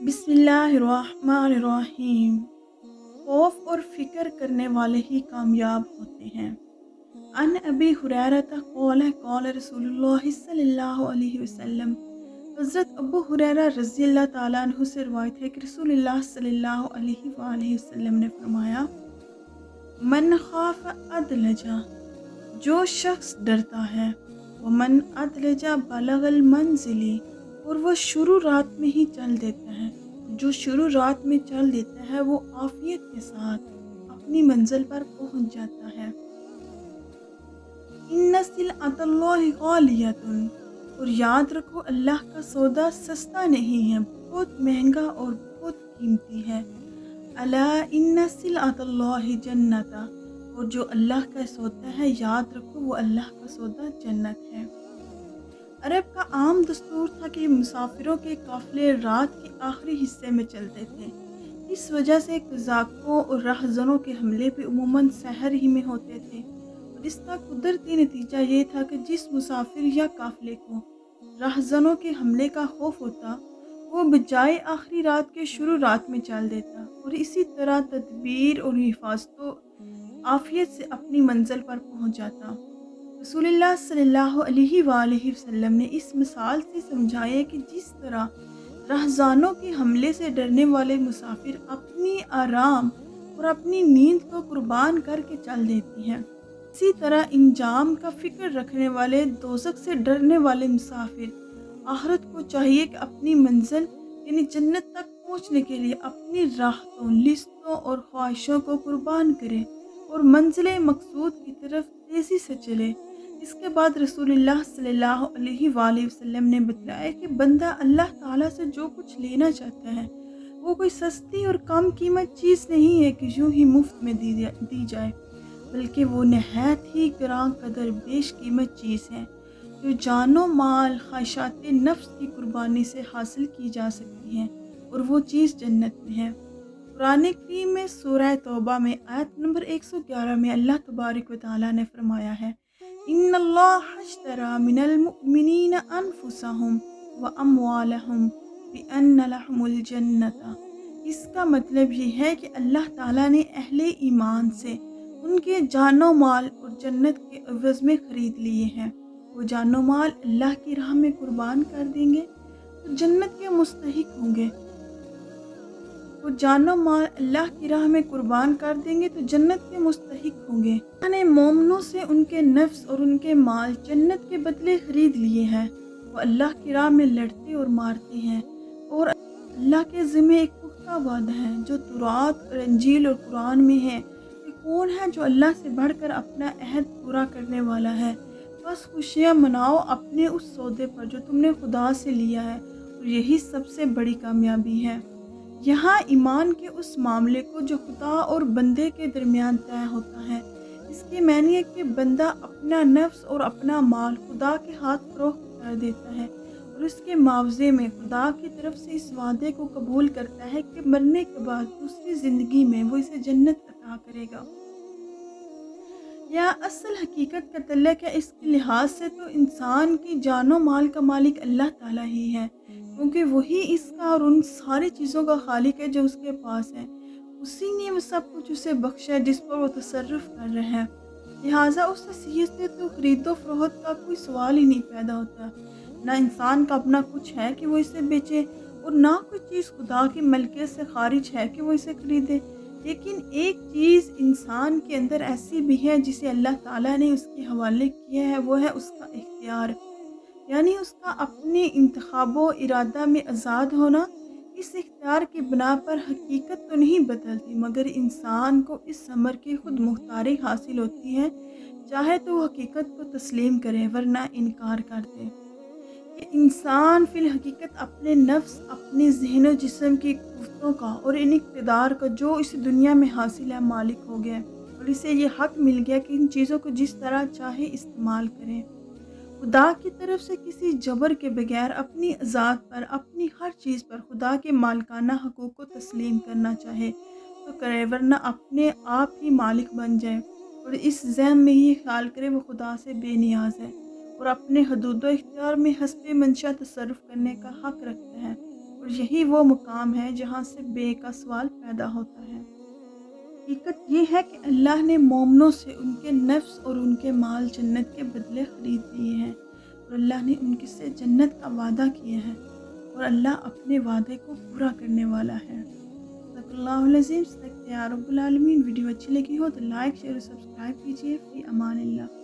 बिस्मिल्लाहिर्रहमानिर्रहीम। खौफ और फ़िक्र करने वाले ही कामयाब होते हैं। अन अबी हुरैरता क़ाल क़ाल रसूलुल्लाहि सल्लल्लाहु अलैहि वसल्लम। हज़रत अबू हुरैरा रज़ी अल्लाह ताला अन्हु से रिवायत है कि रसूलुल्लाह सल्लल्लाहु अलैहि वसल्लम ने फरमाया, मन खाफ अदलजा, जो शख्स डरता है, व मन अदलजा बलगल मंजिली, और वो शुरू रात में ही चल देता है। जो शुरू रात में चल देता है वो आफियत के साथ अपनी मंजिल पर पहुंच जाता है। इन्ना सिलअतल्लाहि गालियतुन, और याद रखो अल्लाह का सौदा सस्ता नहीं है, बहुत महंगा और बहुत कीमती है। अला इन्ना सिलअतल्लाहि जन्नता, और जो अल्लाह का सौदा है याद रखो वो अल्लाह का सौदा जन्नत है। अरब का आम दस्तूर था कि मुसाफिरों के काफ़िले रात के आखिरी हिस्से में चलते थे। इस वजह से कज़ाकों और राहज़नों के हमले भी उमूमन सहर ही में होते थे, और इसका कुदरती नतीजा ये था कि जिस मुसाफिर या काफ़िले को राहज़नों के हमले का खौफ होता, वो बजाय आखिरी रात के शुरू रात में चल देता, और इसी तरह तदबीर और हिफाजत आफियत से अपनी मंजिल पर पहुंच जाता। रसूलुल्लाह सल्लल्लाहु अलैहि वसल्लम ने इस मिसाल से समझाया कि जिस तरह राहज़ानों के हमले से डरने वाले मुसाफिर अपनी आराम और अपनी नींद को कुर्बान करके चल देती हैं, इसी तरह इंजाम का फिक्र रखने वाले दोज़ख से डरने वाले मुसाफिर आखिरत को चाहिए कि अपनी मंजिल यानी जन्नत तक पहुंचने के लिए अपनी राहतों, लिस्तों और ख्वाहिशों को कुर्बान करे और मंजिल मकसूद की तरफ तेज़ी से चले। इसके बाद रसूलुल्लाह सल्लल्लाहु अलैहि वसल्लम ने बताया कि बंदा अल्लाह ताला से जो कुछ लेना चाहता है वो कोई सस्ती और कम कीमत चीज़ नहीं है कि यूं ही मुफ्त में दी जाए, बल्कि वो नहायत ही ग्रां कदर बेश कीमत चीज़ है जो जानो माल ख्वाहिशात नफ्स की कुर्बानी से हासिल की जा सकती है, और वो चीज़ जन्नत में है। कुरान करीम में सूरह तौबा में आयत नंबर 111 में अल्लाह तबारक व तआला ने फरमाया है, इन्नल्लाह अश्तरा मिनल मुमिनीन अनफुसहुम व अमवालहुम बिअन्न लहुमुल जन्नता। इसका मतलब ये है कि अल्लाह ताला ने अहले ईमान से उनके जानो माल और जन्नत के एवज में खरीद लिए हैं। वो जानो माल अल्लाह की राह में कुर्बान कर देंगे तो जन्नत के मुस्तहिक होंगे, वो जानो माल अल्लाह की राह में कुर्बान कर देंगे तो जन्नत के मुस्तहिक होंगे। अल्लाह ने मोमिनों से उनके नफ्स और उनके माल जन्नत के बदले खरीद लिए हैं। वो अल्लाह की राह में लड़ते और मारते हैं, और अल्लाह के ज़िम्मे एक पुख्ता वादा है जो तौरात और इंजील और कुरान में है कि कौन है जो अल्लाह से बढ़कर अपना अहद पूरा करने वाला है। बस खुशियाँ मनाओ अपने उस सौदे पर जो तुमने खुदा से लिया है, और यही सबसे बड़ी कामयाबी है। यहाँ ईमान के उस मामले को जो खुदा और बंदे के दरमियान तय होता है, इसके मानी है कि बंदा अपना नफ्स और अपना माल खुदा के हाथ फरोख्त कर देता है, और उसके मुआवजे में खुदा की तरफ से इस वादे को कबूल करता है कि मरने के बाद दूसरी ज़िंदगी में वो इसे जन्नत अता करेगा। यह असल हकीकत का तल्लक है। इसके लिहाज से तो इंसान की जानो माल का मालिक अल्लाह ताला ही है, क्योंकि वही इसका और उन सारी चीज़ों का खालिक है जो उसके पास है। उसी ने वो सब कुछ उसे बख्शा है जिस पर वो तसर्रुफ कर रहे हैं। लिहाजा उस हैसियत से तो खरीदो फरोख्त का कोई सवाल ही नहीं पैदा होता। ना इंसान का अपना कुछ है कि वो इसे बेचे, और ना कोई चीज़ खुदा की मलकियत से खारिज है कि वो इसे खरीदे। लेकिन एक चीज़ इंसान के अंदर ऐसी भी है जिसे अल्लाह ताला ने उसके हवाले किया है, वो है उसका इख्तियार, यानी उसका अपने इंतखाबो इरादा में आज़ाद होना। इस इख्तियार की बिना पर हकीकत तो नहीं बदलती, मगर इंसान को इस अमर की खुद मुख्तारी हासिल होती है, चाहे तो वो हकीकत को तस्लीम करे वरना इनकार कर दे। कि इंसान फिल हकीकत अपने नफ्स, अपने ज़हन और जिस्म की क़ुव्वतों का और इन इक़्तिदार का जो इस दुनिया में हासिल है मालिक हो गया, और इसे ये हक मिल गया कि इन चीज़ों को जिस तरह चाहे इस्तेमाल करे। खुदा की तरफ से किसी जबर के बगैर अपनी ज़ात पर, अपनी हर चीज़ पर खुदा के मालिकाना हकूक़ को तस्लीम करना चाहे तो करे, वरना अपने आप ही मालिक बन जाए और इस ज़हन में ही ख्याल करे वो खुदा से बेनियाज है और अपने हदूद इख्तियार में हस्बे मंशा तसर्रुफ़ करने का हक रखता है। اور یہی وہ مقام ہے جہاں سے بے کا سوال پیدا ہوتا ہے۔ حقیقت یہ ہے کہ اللہ نے مومنوں سے ان کے نفس اور ان کے مال جنت کے بدلے خرید لیے ہیں، اور اللہ نے ان سے جنت کا وعدہ کیا ہے، اور اللہ اپنے وعدے کو پورا کرنے والا ہے۔ صدق اللہ العظیم۔ صدق یا رب العالمین۔ ویڈیو اچھی لگی ہو تو لائک، شیئر اور سبسکرائب کیجیے۔ فی امان اللہ۔